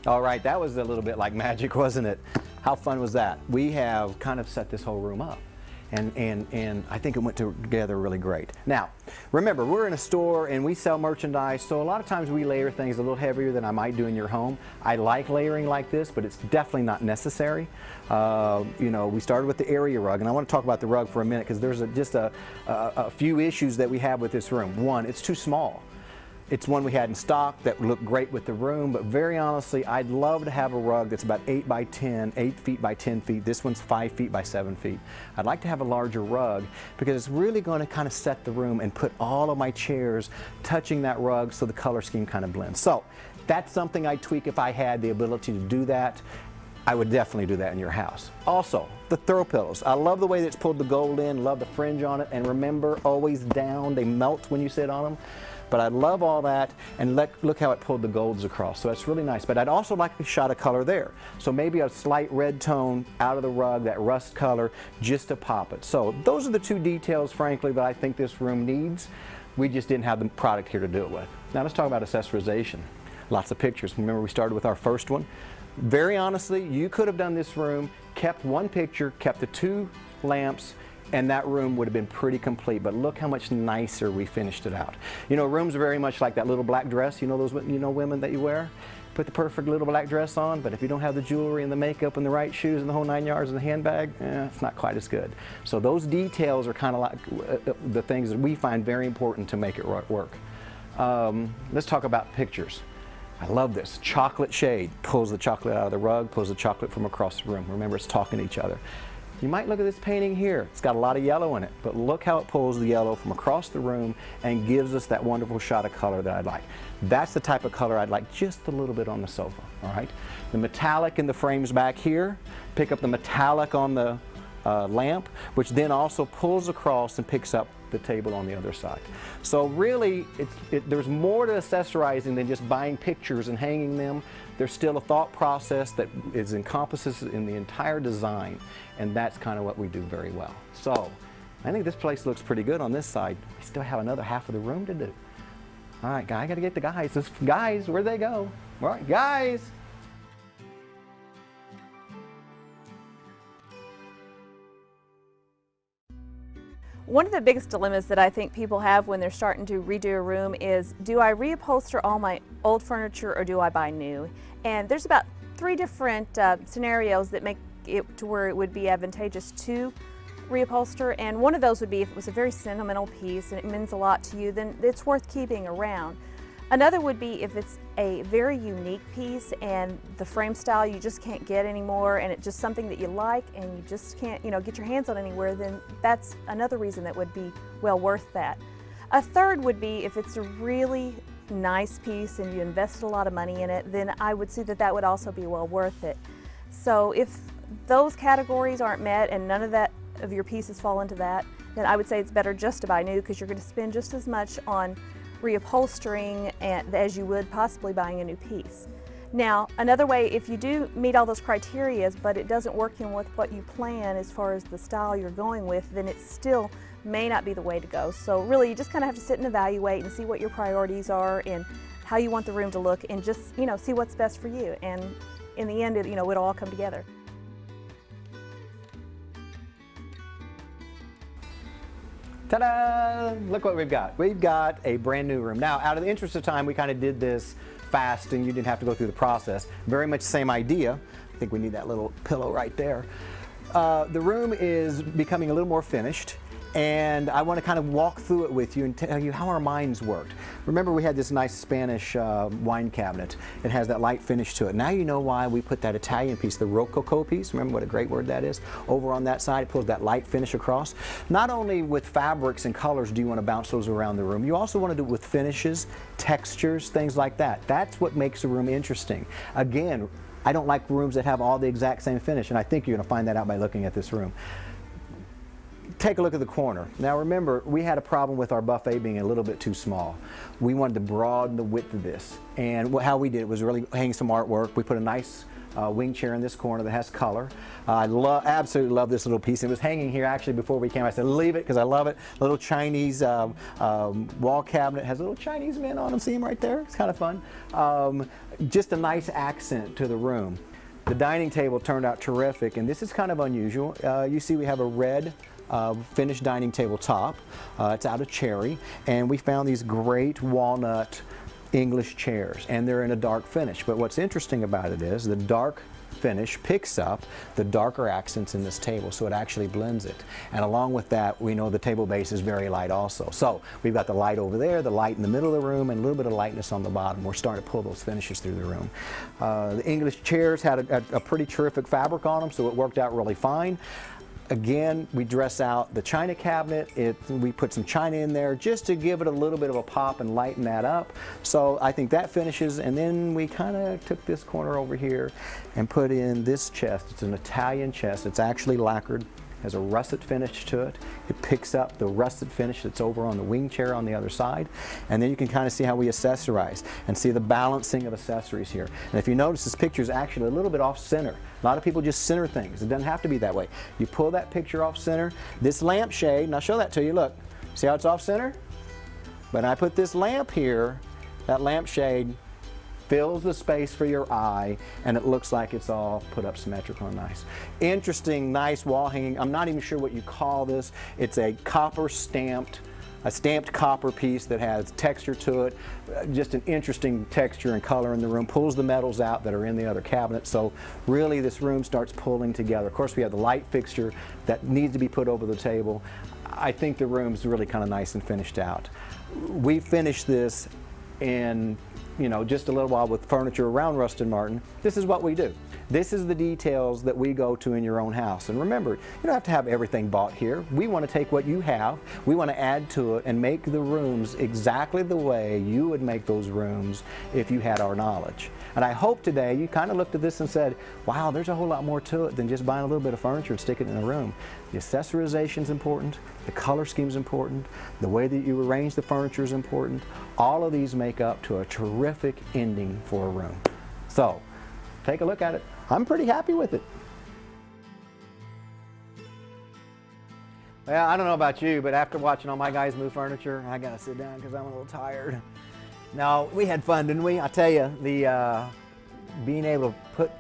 All right, that was a little bit like magic, wasn't it? How fun was that? We have kind of set this whole room up. And I think it went together really great. Now, remember, we're in a store and we sell merchandise, so a lot of times we layer things a little heavier than I might do in your home. I like layering like this, but it's definitely not necessary. You know, we started with the area rug, and I want to talk about the rug for a minute because there's just a few issues that we have with this room. One, it's too small. It's one we had in stock that would look great with the room, but very honestly, I'd love to have a rug that's about 8 by 10, 8 feet by 10 feet. This one's 5 feet by 7 feet. I'd like to have a larger rug because it's really going to kind of set the room and put all of my chairs touching that rug so the color scheme kind of blends. So that's something I'd tweak if I had the ability to do that. I would definitely do that in your house. Also, the throw pillows. I love the way that it's pulled the gold in, love the fringe on it, and remember, always down. They melt when you sit on them. But I love all that, and look how it pulled the golds across. So that's really nice. But I'd also like a shot of color there. So maybe a slight red tone out of the rug, that rust color, just to pop it. So those are the two details, frankly, that I think this room needs. We just didn't have the product here to do it with. Now let's talk about accessorization. Lots of pictures. Remember, we started with our first one. Very honestly, you could have done this room, kept one picture, kept the 2 lamps, and that room would have been pretty complete. But look how much nicer we finished it out. You know, rooms are very much like that little black dress. You know those women that you wear? Put the perfect little black dress on, but if you don't have the jewelry and the makeup and the right shoes and the whole 9 yards and the handbag, it's not quite as good. So those details are kind of like the things that we find very important to make it work. Let's talk about pictures. I love this. Chocolate shade pulls the chocolate out of the rug, pulls the chocolate from across the room. Remember, it's talking to each other. You might look at this painting here. It's got a lot of yellow in it, but look how it pulls the yellow from across the room and gives us that wonderful shot of color that I'd like. That's the type of color I'd like just a little bit on the sofa, all right? The metallic in the frames back here, pick up the metallic on the lamp, which then also pulls across and picks up the table on the other side. So really, there's more to accessorizing than just buying pictures and hanging them. There's still a thought process that encompasses in the entire design, and that's kind of what we do very well. So I think this place looks pretty good on this side. We still have another half of the room to do. All right, I got to get the guys. Guys, where'd they go? All right, guys. One of the biggest dilemmas that I think people have when they're starting to redo a room is, do I reupholster all my old furniture or do I buy new? And there's about 3 different scenarios that make it to where it would be advantageous to reupholster, and one of those would be if it was a very sentimental piece and it means a lot to you, then it's worth keeping around. Another would be if it's a very unique piece and the frame style you just can't get anymore, and it's just something that you like and you just can't, get your hands on anywhere, then that's another reason that would be well worth that. A third would be if it's a really nice piece and you invested a lot of money in it, then I would see that that would also be well worth it. So if those categories aren't met and none of your pieces fall into that, then I would say it's better just to buy new, because you're going to spend just as much on reupholstering as you would possibly buying a new piece. Now, another way, if you do meet all those criteria, but it doesn't work in with what you plan as far as the style you're going with, then it still may not be the way to go. So really, you just kind of have to sit and evaluate and see what your priorities are and how you want the room to look, and just, see what's best for you. And in the end, it'll all come together. Ta-da! Look what we've got. We've got a brand new room. Now, out of the interest of time, we kind of did this fast and you didn't have to go through the process. Very much the same idea. I think we need that little pillow right there. The room is becoming a little more finished, and I want to kind of walk through it with you and tell you how our minds worked. Remember, we had this nice Spanish wine cabinet. It has that light finish to it. Now you know why we put that Italian piece, the Rococo piece, remember what a great word that is, over on that side. It pulls that light finish across. Not only with fabrics and colors do you want to bounce those around the room, you also want to do it with finishes, textures, things like that. That's what makes a room interesting. Again, I don't like rooms that have all the exact same finish, and I think you're going to find that out by looking at this room. Take a look at the corner. Now remember, we had a problem with our buffet being a little bit too small. We wanted to broaden the width of this, and how we did it was really hang some artwork. We put a nice wing chair in this corner that has color. I absolutely love this little piece. It was hanging here actually before we came. I said leave it because I love it. Little Chinese wall cabinet, has little Chinese men on them. See them right there? It's kind of fun. Just a nice accent to the room. The dining table turned out terrific, and this is kind of unusual. You see we have a red finished dining table top. It's out of cherry, and we found these great walnut English chairs, and they're in a dark finish. But what's interesting about it is the dark finish picks up the darker accents in this table, so it actually blends it. And along with that, we know the table base is very light also. So we've got the light over there, the light in the middle of the room, and a little bit of lightness on the bottom. We're starting to pull those finishes through the room. The English chairs had a pretty terrific fabric on them, so it worked out really fine. Again, we dress out the china cabinet. We put some china in there just to give it a little bit of a pop and lighten that up. So I think that finishes, and then we kind of took this corner over here and put in this chest. It's an Italian chest. It's actually lacquered, has a russet finish to it. It picks up the russet finish that's over on the wing chair on the other side. And then you can kind of see how we accessorize and see the balancing of accessories here. And if you notice, this picture is actually a little bit off center. A lot of people just center things. It doesn't have to be that way. You pull that picture off center. This lampshade, and I'll show that to you, look. See how it's off center? When I put this lamp here, that lampshade fills the space for your eye, and it looks like it's all put up symmetrical and nice. Interesting, nice wall hanging. I'm not even sure what you call this. It's a copper stamped, a stamped copper piece that has texture to it. Just an interesting texture and color in the room. Pulls the metals out that are in the other cabinet. So really this room starts pulling together. Of course, we have the light fixture that needs to be put over the table. I think the room's really kind of nice and finished out. We finished this in just a little while with furniture around Rustin Martin. This is what we do. This is the details that we go to in your own house. And remember, you don't have to have everything bought here. We want to take what you have, we want to add to it and make the rooms exactly the way you would make those rooms if you had our knowledge. And I hope today you kind of looked at this and said, wow, there's a whole lot more to it than just buying a little bit of furniture and sticking it in a room. The accessorization is important, the color scheme is important, the way that you arrange the furniture is important. All of these make up to a terrific ending for a room. So, take a look at it. I'm pretty happy with it. Well, I don't know about you, but after watching all my guys move furniture, I gotta sit down because I'm a little tired. No, we had fun, didn't we? I tell you, the being able to put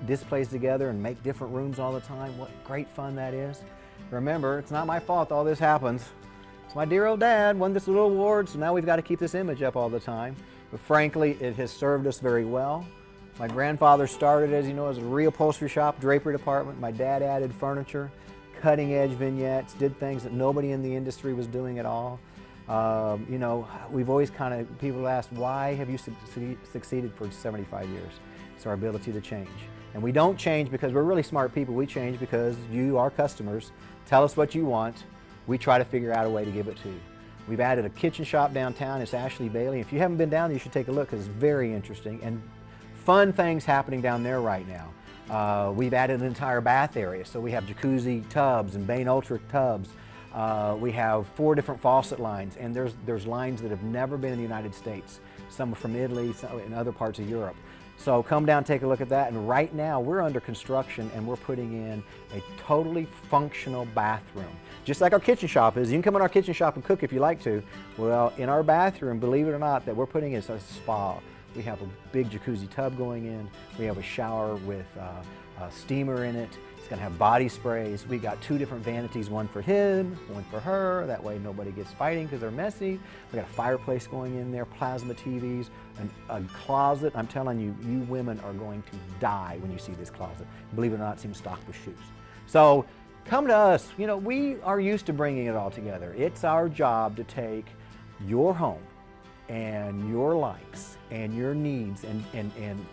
displays together and make different rooms all the time, what great fun that is. Remember, it's not my fault all this happens. It's my dear old dad won this little award, so now we've got to keep this image up all the time. But frankly, it has served us very well. My grandfather started, as you know, as a reupholstery shop, drapery department. My dad added furniture, cutting edge vignettes, did things that nobody in the industry was doing at all. We've always people asked, why have you succeeded for 75 years? It's our ability to change. And we don't change because we're really smart people. We change because you, our customers, tell us what you want. We try to figure out a way to give it to you. We've added a kitchen shop downtown. It's Ashley Bailey. If you haven't been down there, you should take a look because it's very interesting and fun things happening down there right now. We've added an entire bath area. So we have jacuzzi tubs and Bain Ultra tubs. We have 4 different faucet lines, and there's lines that have never been in the United States. Some are from Italy, some in other parts of Europe. So come down, take a look at that. And right now we're under construction and we're putting in a totally functional bathroom. Just like our kitchen shop is. You can come in our kitchen shop and cook if you like to. Well, in our bathroom, believe it or not, that we're putting in a spa. We have a big jacuzzi tub going in. We have a shower with a steamer in it. It's going to have body sprays. We got 2 different vanities, one for him, one for her. That way nobody gets fighting because they're messy. We got a fireplace going in there, plasma TVs, a closet. I'm telling you, you women are going to die when you see this closet. Believe it or not, it seems stocked with shoes. So come to us. You know, we are used to bringing it all together. It's our job to take your home and your likes and your needs and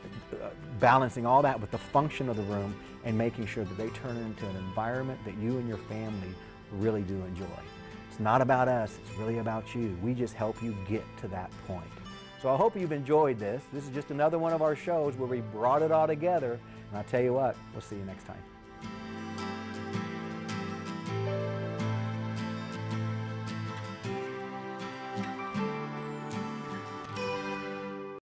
balancing all that with the function of the room and making sure that they turn into an environment that you and your family really do enjoy. It's not about us, it's really about you. We just help you get to that point. So I hope you've enjoyed this. This is just another one of our shows where we brought it all together. And I'll tell you what, we'll see you next time.